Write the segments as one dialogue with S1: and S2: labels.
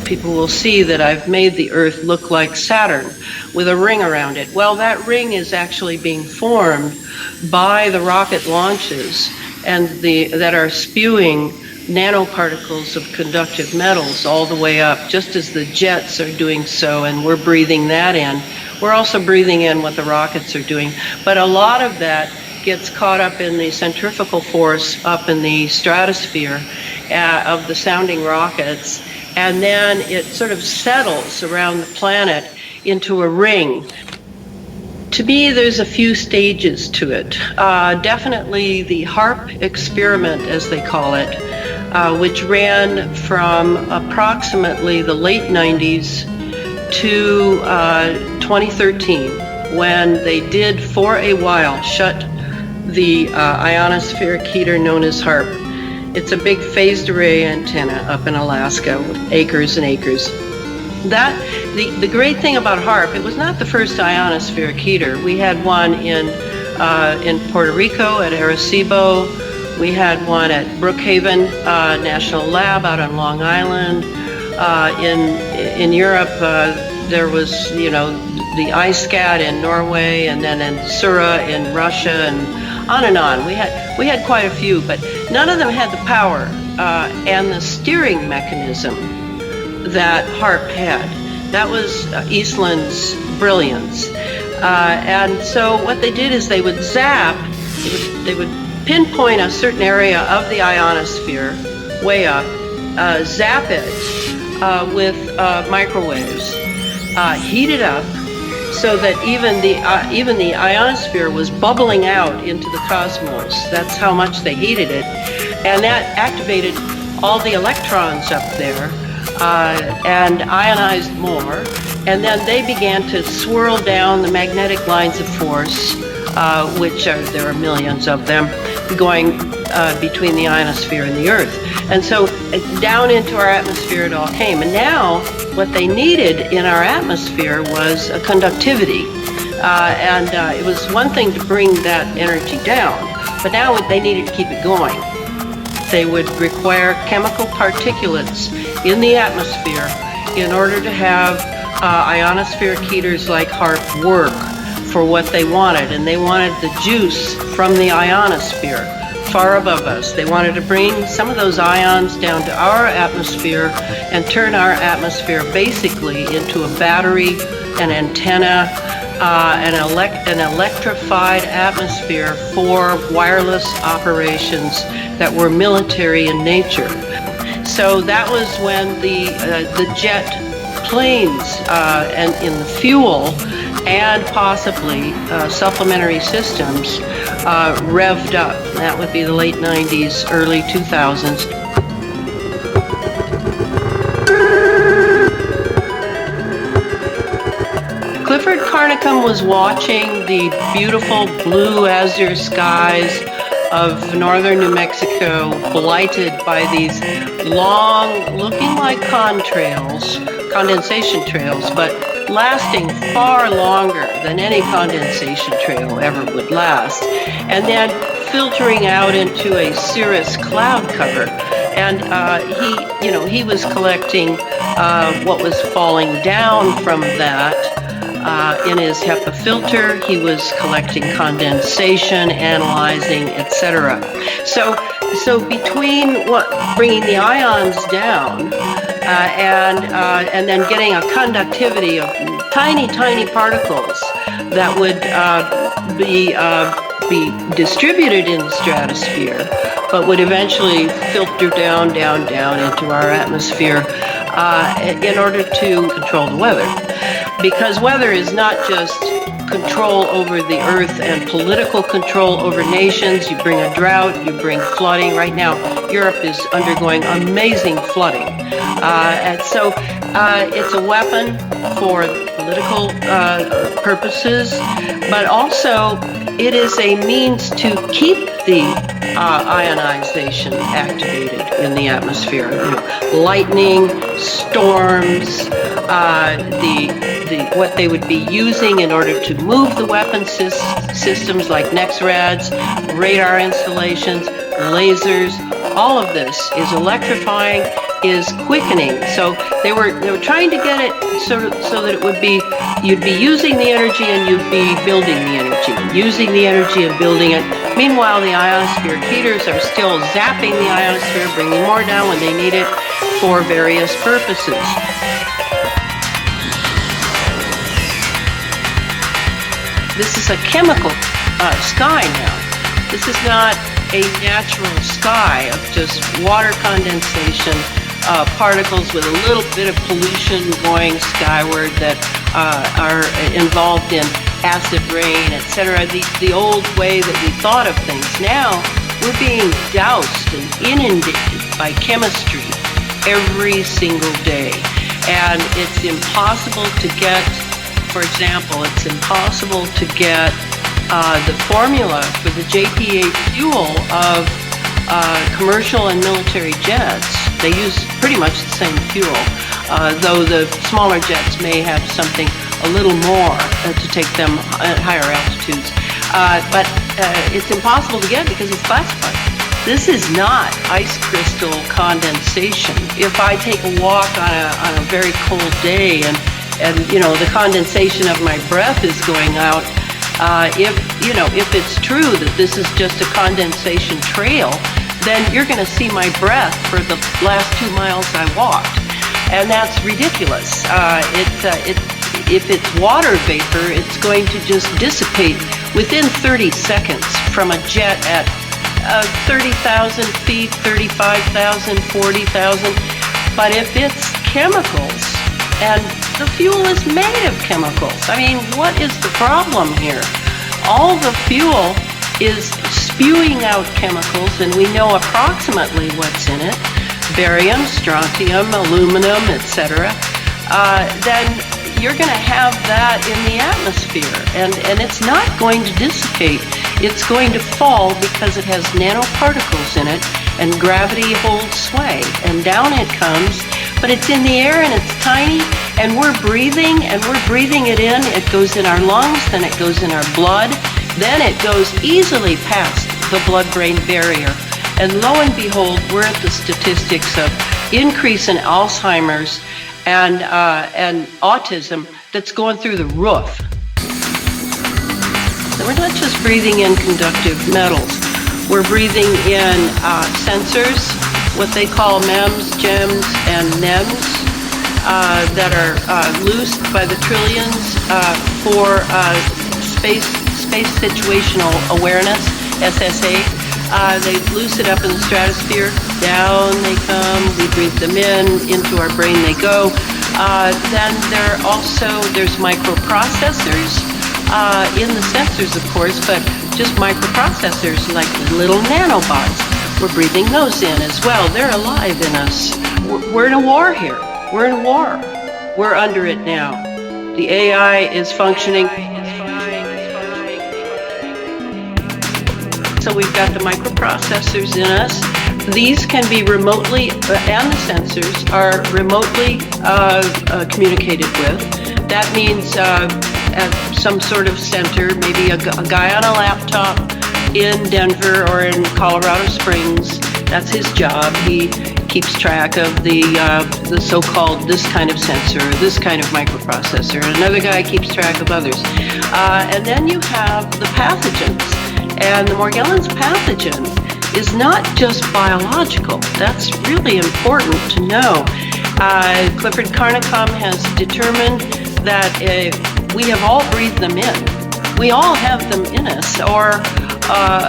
S1: people will see that I've made the Earth look like Saturn with a ring around it. Well, that ring is actually being formed by the rocket launches and that are spewing nanoparticles of conductive metals all the way up, just as the jets are doing so, and we're breathing that in. We're also breathing in what the rockets are doing. But a lot of that gets caught up in the centrifugal force up in the stratosphere of the sounding rockets, and then it sort of settles around the planet into a ring. To me, there's a few stages to it. Definitely the HAARP experiment, as they call it, which ran from approximately the late 90s to 2013, when they did, for a while, shut the ionospheric heater known as HAARP. It's a big phased array antenna up in Alaska with acres and acres. The great thing about HAARP, it was not the first ionospheric heater. We had one in Puerto Rico at Arecibo. We had one at Brookhaven National Lab out on Long Island. In Europe, there was, the ISCAT in Norway, and then in Sura in Russia, and on and on. We had quite a few, but none of them had the power and the steering mechanism that HAARP had. That was Eastland's brilliance. And so what they did is they would zap, they would pinpoint a certain area of the ionosphere way up, zap it with microwaves, heat it up so that even the ionosphere was bubbling out into the cosmos. That's how much they heated it, and that activated all the electrons up there and ionized more. And then they began to swirl down the magnetic lines of force, there are millions of them, going between the ionosphere and the Earth. And so down into our atmosphere it all came. And now what they needed in our atmosphere was a conductivity. It was one thing to bring that energy down, but now they needed to keep it going. They would require chemical particulates in the atmosphere in order to have ionospheric heaters like HAARP work for what they wanted. And they wanted the juice from the ionosphere far above us. They wanted to bring some of those ions down to our atmosphere and turn our atmosphere basically into a battery, an antenna, an electrified atmosphere for wireless operations that were military in nature. So that was when the jet planes and in the fuel and possibly supplementary systems revved up. That would be the late 90s, early 2000s. Clifford Carnicom was watching the beautiful blue azure skies of northern New Mexico blighted by these long, looking like condensation trails, but lasting far longer than any condensation trail ever would last, and then filtering out into a cirrus cloud cover. And he was collecting what was falling down from that in his HEPA filter. He was collecting condensation, analyzing, etc. So between bringing the ions down and then getting a conductivity of tiny particles that would be distributed in the stratosphere, but would eventually filter down into our atmosphere in order to control the weather. Because weather is not just control over the earth and political control over nations. You bring a drought, you bring flooding. Right now, Europe is undergoing amazing flooding. And so it's a weapon for political purposes, but also it is a means to keep the ionization activated in the atmosphere. Lightning, storms, what they would be using in order to move the weapon systems like NEXRADs, radar installations, lasers. All of this is electrifying is quickening. So they were trying to get it so that it would be, you'd be using the energy and you'd be building the energy, using the energy and building it. Meanwhile, the ionospheric heaters are still zapping the ionosphere, bringing more down when they need it for various purposes. This is a chemical sky now. This is not a natural sky of just water condensation, particles with a little bit of pollution going skyward that are involved in acid rain, etc. The old way that we thought of things. Now we're being doused and inundated by chemistry every single day. And it's impossible to get, for example, it's impossible to get the formula for the JP8 fuel of commercial and military jets. They use pretty much the same fuel, though the smaller jets may have something a little more to take them at higher altitudes. But it's impossible to get because it's classified. This is not ice crystal condensation. If I take a walk on a very cold day and the condensation of my breath is going out, if it's true that this is just a condensation trail, then you're going to see my breath for the last 2 miles I walked, and that's ridiculous. If it's water vapor, it's going to just dissipate within 30 seconds from a jet at 30,000 feet, 35,000, 40,000. But if it's chemicals, and the fuel is made of chemicals. I mean, what is the problem here? All the fuel is spewing out chemicals, and we know approximately what's in it, barium, strontium, aluminum, etc. Then you're going to have that in the atmosphere, and it's not going to dissipate. It's going to fall because it has nanoparticles in it, and gravity holds sway, and down it comes. But it's in the air and it's tiny, and we're breathing it in. It goes in our lungs, then it goes in our blood, then it goes easily past the blood-brain barrier. And lo and behold, we're at the statistics of increase in Alzheimer's and autism that's going through the roof. So we're not just breathing in conductive metals. We're breathing in sensors, what they call MEMS, GEMS, and NEMS, that are loosed by the trillions for space situational awareness, SSA. They loose it up in the stratosphere, down they come, we breathe them into our brain they go. Then there's microprocessors in the sensors, of course, but just microprocessors like little nanobots. We're breathing those in as well. They're alive in us. We're in a war here. We're in a war. We're under it now. The AI is functioning. So we've got the microprocessors in us. These can be remotely, and the sensors are remotely communicated with. That means at some sort of center, maybe a guy on a laptop in Denver or in Colorado Springs. That's his job. He keeps track of the so-called this kind of sensor, this kind of microprocessor. Another guy keeps track of others. And then you have the pathogens. And the Morgellons pathogen is not just biological. That's really important to know. Clifford Carnicom has determined that we have all breathed them in. We all have them in us, or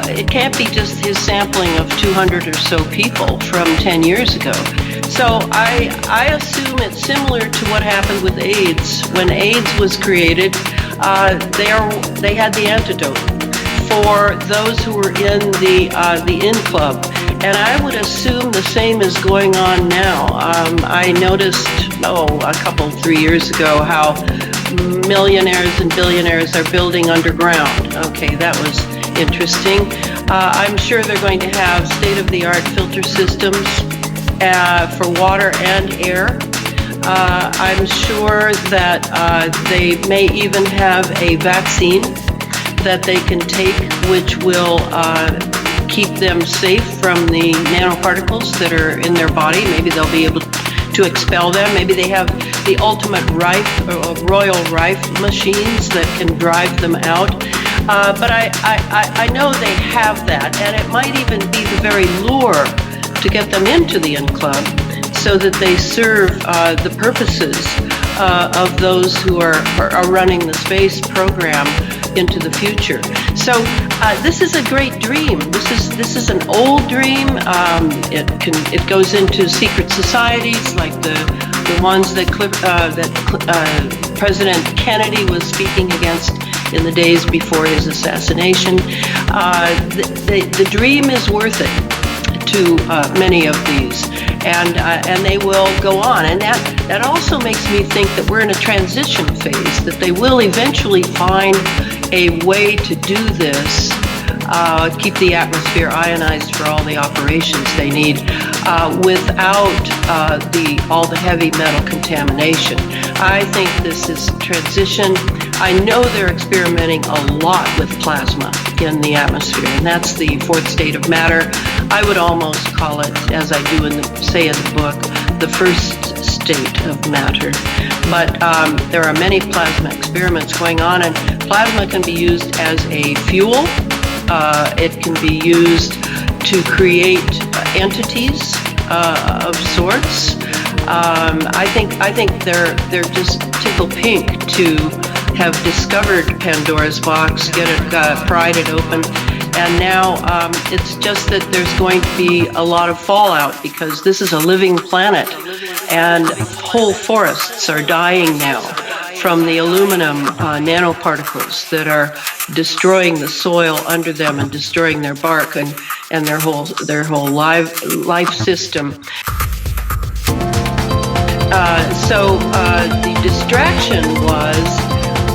S1: it can't be just his sampling of 200 or so people from 10 years ago. So I assume it's similar to what happened with AIDS. When AIDS was created, they had the antidote for those who were in the in club. And I would assume the same is going on now. I noticed, a couple, 3 years ago, how millionaires and billionaires are building underground. Okay, that was interesting. I'm sure they're going to have state-of-the-art filter systems for water and air. I'm sure that they may even have a vaccine that they can take, which will keep them safe from the nanoparticles that are in their body. Maybe they'll be able to expel them. Maybe they have the ultimate royal rife machines that can drive them out. But I know they have that, and it might even be the very lure to get them into the Club, so that they serve the purposes of those who are running the space program into the future. So this is a great dream. This is an old dream. It goes into secret societies like the ones that President Kennedy was speaking against in the days before his assassination. The dream is worth it to many of these, and they will go on. And that also makes me think that we're in a transition phase, that they will eventually find a way to do this, keep the atmosphere ionized for all the operations they need, without all the heavy metal contamination. I think this is transition. I know they're experimenting a lot with plasma in the atmosphere, and that's the fourth state of matter. I would almost call it, as I do in the book, the first state of matter. But there are many plasma experiments going on, and plasma can be used as a fuel. It can be used to create entities of sorts. I think they're just tickle pink to have discovered Pandora's box, get it, pried it open, and now it's just that there's going to be a lot of fallout, because this is a living planet, and whole forests are dying now from the aluminum nanoparticles that are destroying the soil under them and destroying their bark and their whole life system. So the distraction was,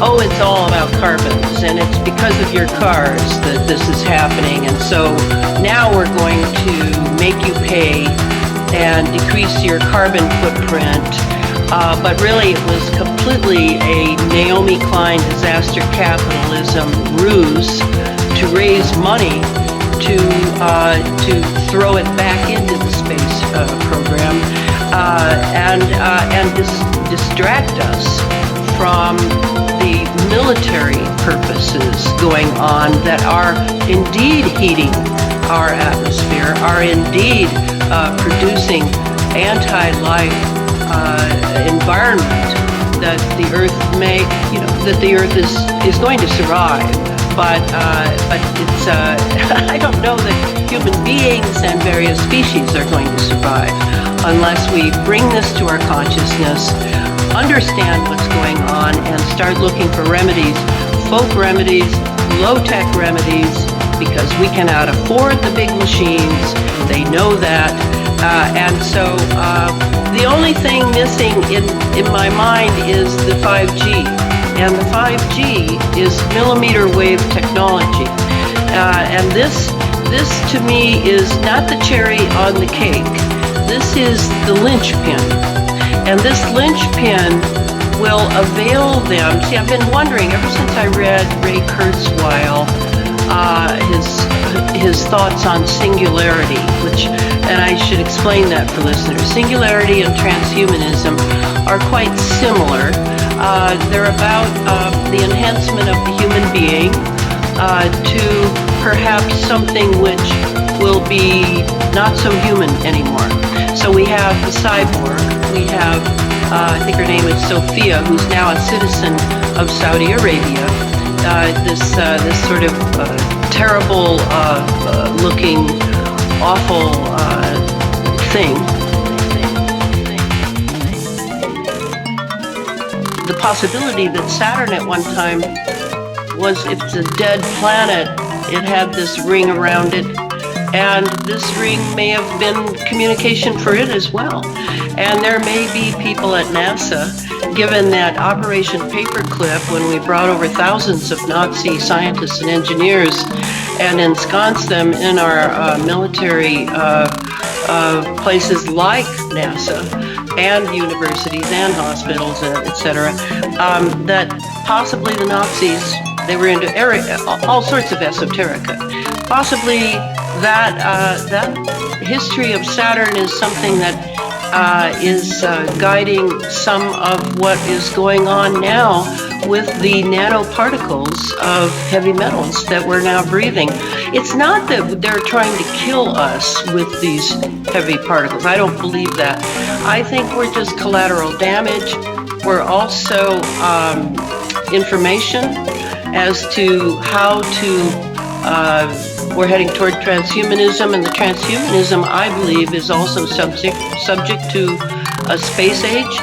S1: it's all about carbons, and it's because of your cars that this is happening, and so now we're going to make you pay and decrease your carbon footprint. But really it was completely a Naomi Klein disaster capitalism ruse to raise money to throw it back into the space program and distract us from the military purposes going on that are indeed heating our atmosphere, are indeed producing anti-life environment that the Earth that the Earth is going to survive, but it's I don't know that human beings and various species are going to survive unless we bring this to our consciousness, understand what's going on, and start looking for remedies, folk remedies, low-tech remedies, because we cannot afford the big machines. They know that. And so the only thing missing in my mind is the 5G. And the 5G is millimeter wave technology. And this to me is not the cherry on the cake. This is the linchpin. And this linchpin will avail them. See, I've been wondering ever since I read Ray Kurzweil, his thoughts on singularity, and I should explain that for listeners. Singularity and transhumanism are quite similar. They're about the enhancement of the human being to perhaps something which will be not so human anymore. So we have the cyborg. We have, I think her name is Sophia, who's now a citizen of Saudi Arabia. This sort of terrible looking, awful thing. The possibility that Saturn at one time was, if it's a dead planet, it had this ring around it, and this ring may have been communication for it as well. And there may be people at NASA, given that Operation Paperclip, when we brought over thousands of Nazi scientists and engineers and ensconced them in our military places like NASA and universities and hospitals, etc., that possibly the Nazis, they were into all sorts of esoterica. Possibly that history of Saturn is something that is guiding some of what is going on now with the nanoparticles of heavy metals that we're now breathing. It's not that they're trying to kill us with these heavy particles. I don't believe that. I think we're just collateral damage. We're also information as to how to, we're heading toward transhumanism, and the transhumanism, I believe, is also subject to a space age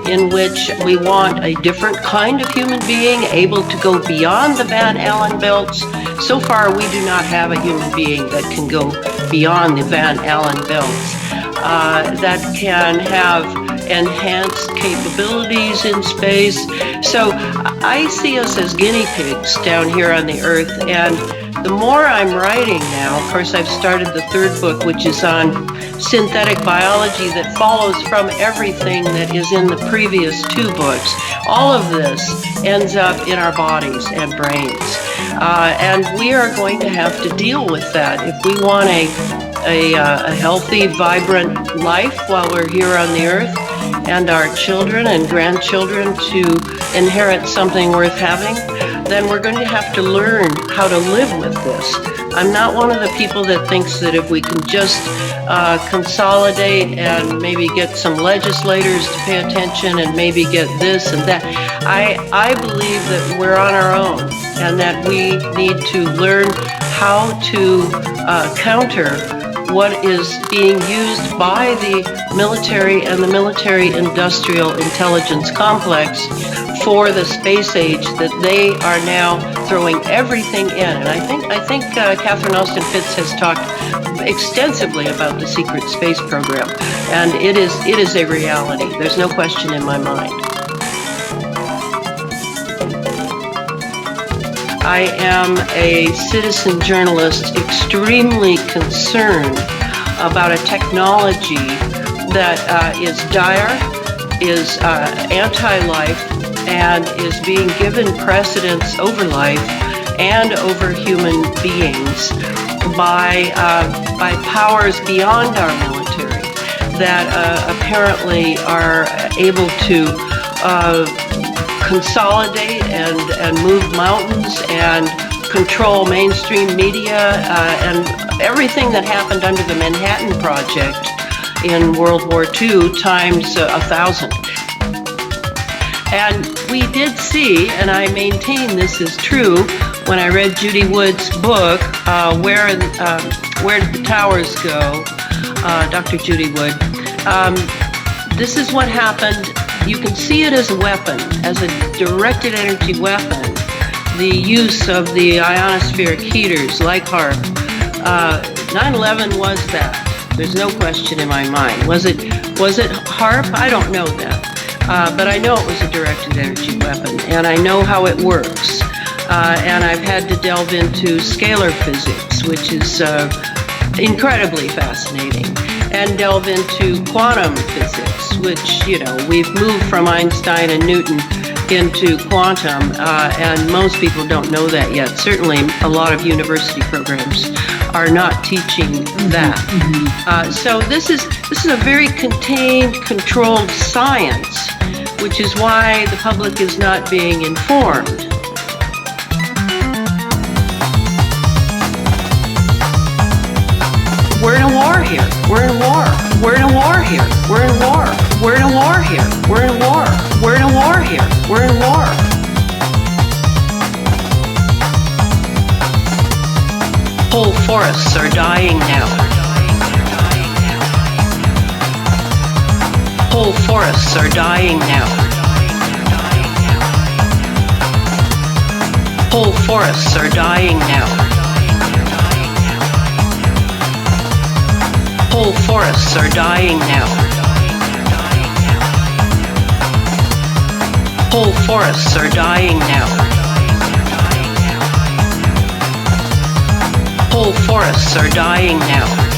S1: in which we want a different kind of human being able to go beyond the Van Allen belts. So far, we do not have a human being that can go beyond the Van Allen belts, that can have enhanced capabilities in space. So I see us as guinea pigs down here on the Earth, and the more I'm writing now, of course I've started the third book, which is on synthetic biology that follows from everything that is in the previous two books. All of this ends up in our bodies and brains. And we are going to have to deal with that if we want a healthy, vibrant life while we're here on the Earth, and our children and grandchildren to inherit something worth having. Then we're going to have to learn how to live with this. I'm not one of the people that thinks that if we can just consolidate and maybe get some legislators to pay attention and maybe get this and that. I believe that we're on our own and that we need to learn how to counter what is being used by the military and the military-industrial intelligence complex for the space age that they are now throwing everything in. And I think Catherine Austin Fitts has talked extensively about the secret space program, and it is a reality. There's no question in my mind. I am a citizen journalist extremely concerned about a technology that is dire, is anti-life, and is being given precedence over life and over human beings by powers beyond our military that apparently are able to consolidate and move mountains and control mainstream media and everything that happened under the Manhattan Project in World War II times 1,000. And we did see, and I maintain this is true, when I read Judy Wood's book, Where Did the Towers Go? Dr. Judy Wood. This is what happened. You can see it as a weapon, as a directed energy weapon. The use of the ionospheric heaters like HAARP. 9/11 was that. There's no question in my mind. Was it HAARP? I don't know that. But I know it was a directed energy weapon, and I know how it works. And I've had to delve into scalar physics, which is incredibly fascinating, and delve into quantum physics, which, you know, we've moved from Einstein and Newton into quantum, and most people don't know that yet. Certainly a lot of university programs are not teaching that. So this is a very contained, controlled science, which is why the public is not being informed. We're in a war here. We're in a war. We're in a war here. We're in a war. We're in a war here. We're in a war. We're in a war here. We're in a war. Whole forests are dying now. Whole forests are dying now. Whole forests are dying now. Whole forests are dying now. Whole forests are dying now. Whole forests are dying now.